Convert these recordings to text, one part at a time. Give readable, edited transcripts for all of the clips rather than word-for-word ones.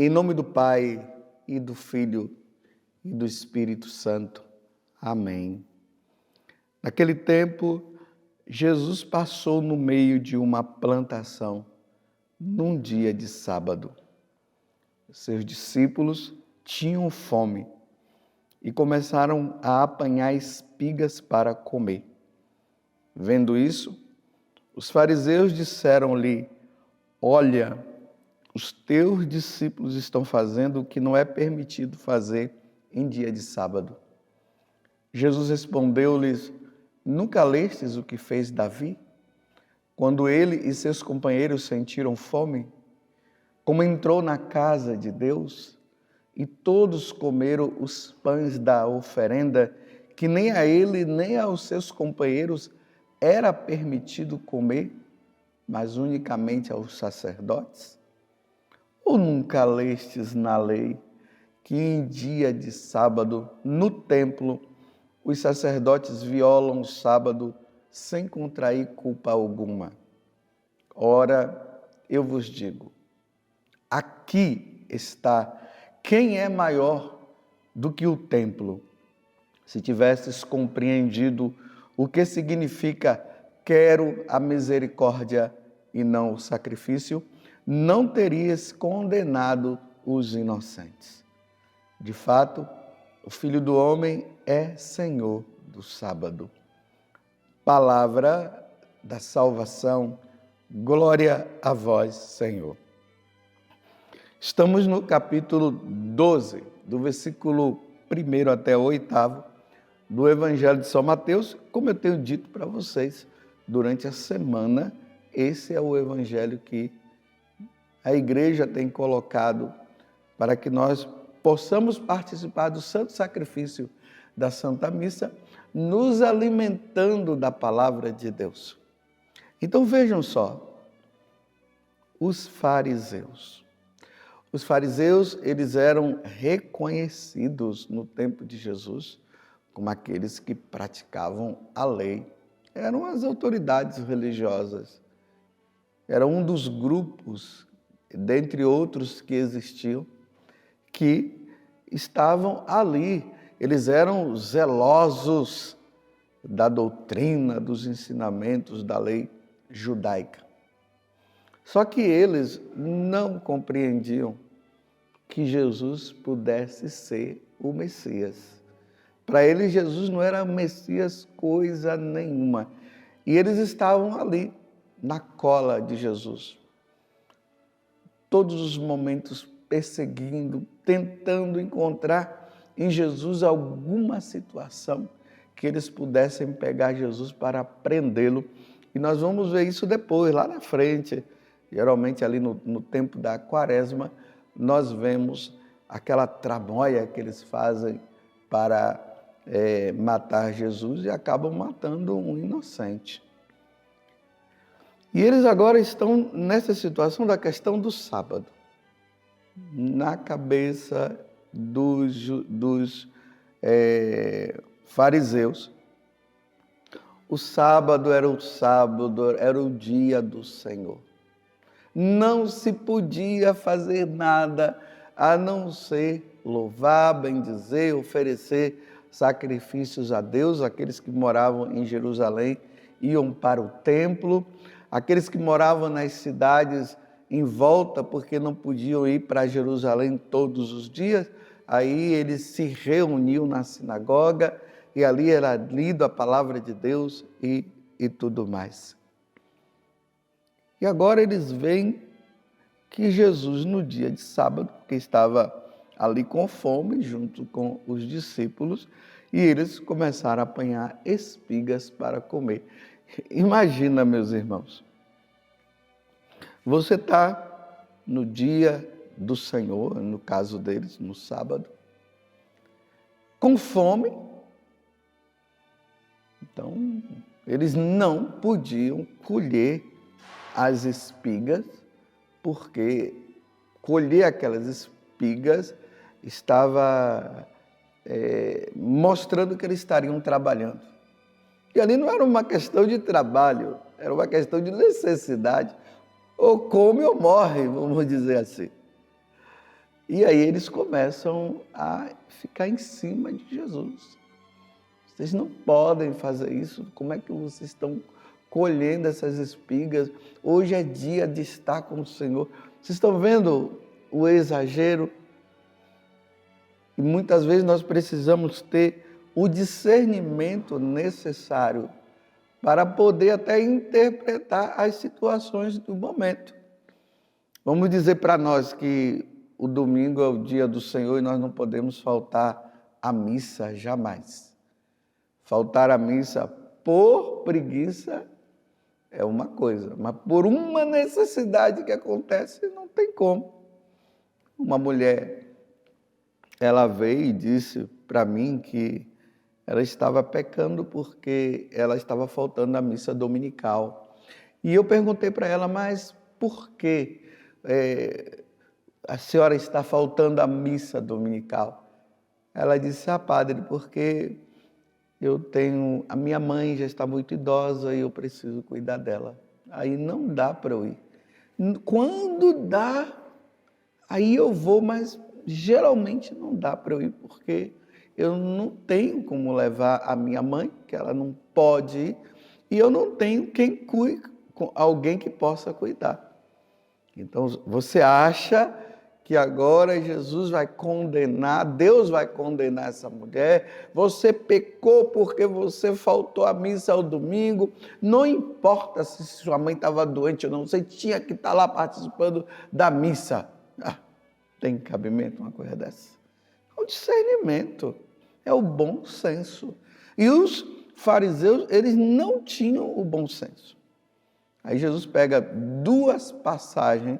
Em nome do Pai, e do Filho, e do Espírito Santo. Amém. Naquele tempo, Jesus passou no meio de uma plantação, num dia de sábado. Seus discípulos tinham fome e começaram a apanhar espigas para comer. Vendo isso, os fariseus disseram-lhe: Olha, os teus discípulos estão fazendo o que não é permitido fazer em dia de sábado. Jesus respondeu-lhes: Nunca lestes o que fez Davi? Quando ele e seus companheiros sentiram fome, como entrou na casa de Deus e todos comeram os pães da oferenda, que nem a ele nem aos seus companheiros era permitido comer, mas unicamente aos sacerdotes? Ou nunca lestes na lei que em dia de sábado, no templo, os sacerdotes violam o sábado sem contrair culpa alguma? Ora, eu vos digo, aqui está quem é maior do que o templo. Se tivesses compreendido o que significa quero a misericórdia e não o sacrifício, não terias condenado os inocentes. De fato, o Filho do Homem é Senhor do sábado. Palavra da salvação, glória a vós, Senhor. Estamos no capítulo 12, do versículo 1 até o 8º, do Evangelho de São Mateus. Como eu tenho dito para vocês, durante a semana, esse é o Evangelho que a igreja tem colocado para que nós possamos participar do santo sacrifício da Santa Missa, nos alimentando da palavra de Deus. Então vejam só, os fariseus. Os fariseus, eles eram reconhecidos no tempo de Jesus como aqueles que praticavam a lei. Eram as autoridades religiosas. Era um dos grupos, dentre outros que existiam, que estavam ali. Eles eram zelosos da doutrina, dos ensinamentos da lei judaica. Só que eles não compreendiam que Jesus pudesse ser o Messias. Para eles, Jesus não era Messias coisa nenhuma. E eles estavam ali, na cola de Jesus. Todos os momentos perseguindo, tentando encontrar em Jesus alguma situação que eles pudessem pegar Jesus para prendê-lo. E nós vamos ver isso depois, lá na frente. Geralmente ali no tempo da Quaresma, nós vemos aquela tramóia que eles fazem para matar Jesus e acabam matando um inocente. E eles agora estão nessa situação da questão do sábado. Na cabeça dos fariseus, o sábado, era o dia do Senhor. Não se podia fazer nada a não ser louvar, bendizer, oferecer sacrifícios a Deus. Aqueles que moravam em Jerusalém iam para o templo, aqueles que moravam nas cidades em volta, porque não podiam ir para Jerusalém todos os dias, aí eles se reuniam na sinagoga e ali era lida a palavra de Deus e tudo mais. E agora eles veem que Jesus, no dia de sábado, que estava ali com fome, junto com os discípulos, e eles começaram a apanhar espigas para comer. Imagina, meus irmãos, você está no dia do Senhor, no caso deles, no sábado, com fome. Então, eles não podiam colher as espigas, porque colher aquelas espigas estava mostrando que eles estariam trabalhando. E ali não era uma questão de trabalho, era uma questão de necessidade. Ou come ou morre, vamos dizer assim. E aí eles começam a ficar em cima de Jesus. Vocês não podem fazer isso. Como é que vocês estão colhendo essas espigas? Hoje é dia de estar com o Senhor. Vocês estão vendo o exagero? E muitas vezes nós precisamos ter o discernimento necessário para poder até interpretar as situações do momento. Vamos dizer para nós que o domingo é o dia do Senhor e nós não podemos faltar à missa jamais. Faltar à missa por preguiça é uma coisa, mas por uma necessidade que acontece, não tem como. Uma mulher, ela veio e disse para mim que ela estava pecando porque ela estava faltando à missa dominical. E eu perguntei para ela, mas por que a senhora está faltando à missa dominical? Ela disse, padre, porque a minha mãe já está muito idosa e eu preciso cuidar dela. Aí não dá para eu ir. Quando dá, aí eu vou, mas geralmente não dá para eu ir, porque eu não tenho como levar a minha mãe, que ela não pode ir, e eu não tenho quem cuide, alguém que possa cuidar. Então, você acha que agora Jesus vai condenar, Deus vai condenar essa mulher? Você pecou porque você faltou à missa ao domingo, não importa se sua mãe estava doente ou não, você tinha que estar lá participando da missa. Tem cabimento uma coisa dessa? É o discernimento, é o bom senso. E os fariseus, eles não tinham o bom senso. Aí Jesus pega duas passagens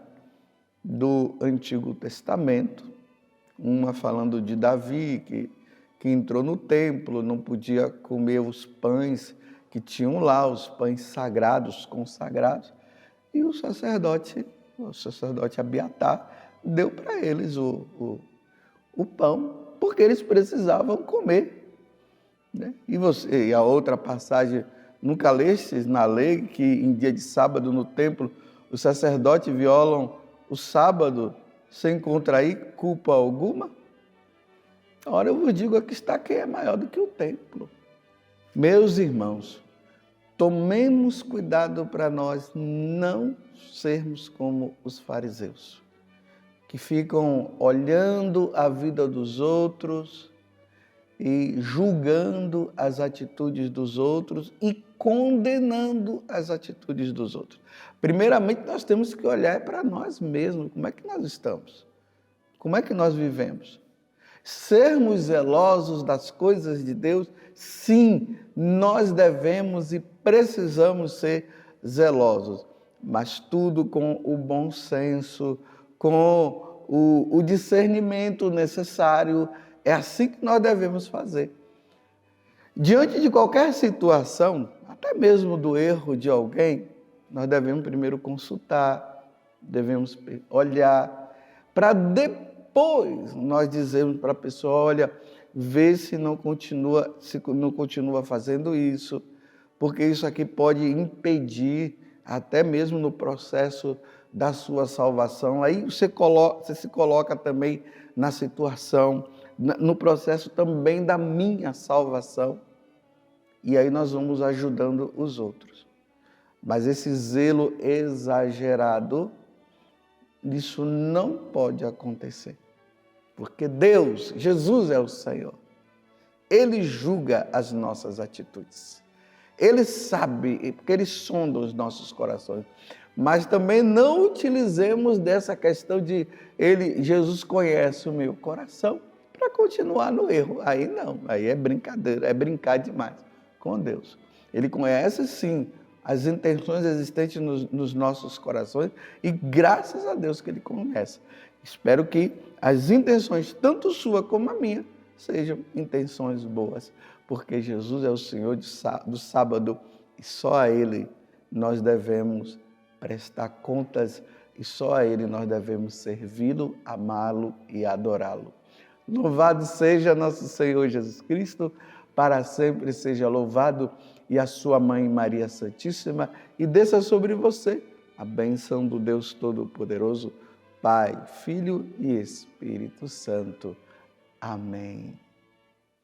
do Antigo Testamento, uma falando de Davi, que entrou no templo, não podia comer os pães que tinham lá, os pães sagrados, consagrados, e o sacerdote Abiatar deu para eles o pão, porque eles precisavam comer. Né? E a outra passagem, nunca lestes na lei que em dia de sábado no templo os sacerdotes violam o sábado sem contrair culpa alguma? Ora, eu vos digo, aqui está quem é maior do que o templo. Meus irmãos, tomemos cuidado para nós não sermos como os fariseus, que ficam olhando a vida dos outros e julgando as atitudes dos outros e condenando as atitudes dos outros. Primeiramente, nós temos que olhar para nós mesmos, como é que nós estamos? Como é que nós vivemos? Sermos zelosos das coisas de Deus, sim, nós devemos e precisamos ser zelosos, mas tudo com o bom senso, com o discernimento necessário. É assim que nós devemos fazer. Diante de qualquer situação, até mesmo do erro de alguém, nós devemos primeiro consultar, devemos olhar, para depois nós dizermos para a pessoa, olha, vê se não continua fazendo isso, porque isso aqui pode impedir, até mesmo no processo da sua salvação. Aí você se coloca também na situação, no processo também da minha salvação. E aí nós vamos ajudando os outros. Mas esse zelo exagerado, isso não pode acontecer. Porque Deus, Jesus é o Senhor. Ele julga as nossas atitudes. Ele sabe, porque Ele sonda os nossos corações. Mas também não utilizemos dessa questão de Jesus conhece o meu coração para continuar no erro. Aí não, aí é brincadeira, é brincar demais com Deus. Ele conhece sim as intenções existentes nos nossos corações e graças a Deus que Ele conhece. Espero que as intenções, tanto sua como a minha, sejam intenções boas, porque Jesus é o Senhor do sábado e só a Ele nós devemos prestar contas e só a Ele nós devemos servi-lo, amá-lo e adorá-lo. Louvado seja nosso Senhor Jesus Cristo, para sempre seja louvado, e a sua mãe Maria Santíssima, e desça sobre você a bênção do Deus Todo-Poderoso, Pai, Filho e Espírito Santo. Amém.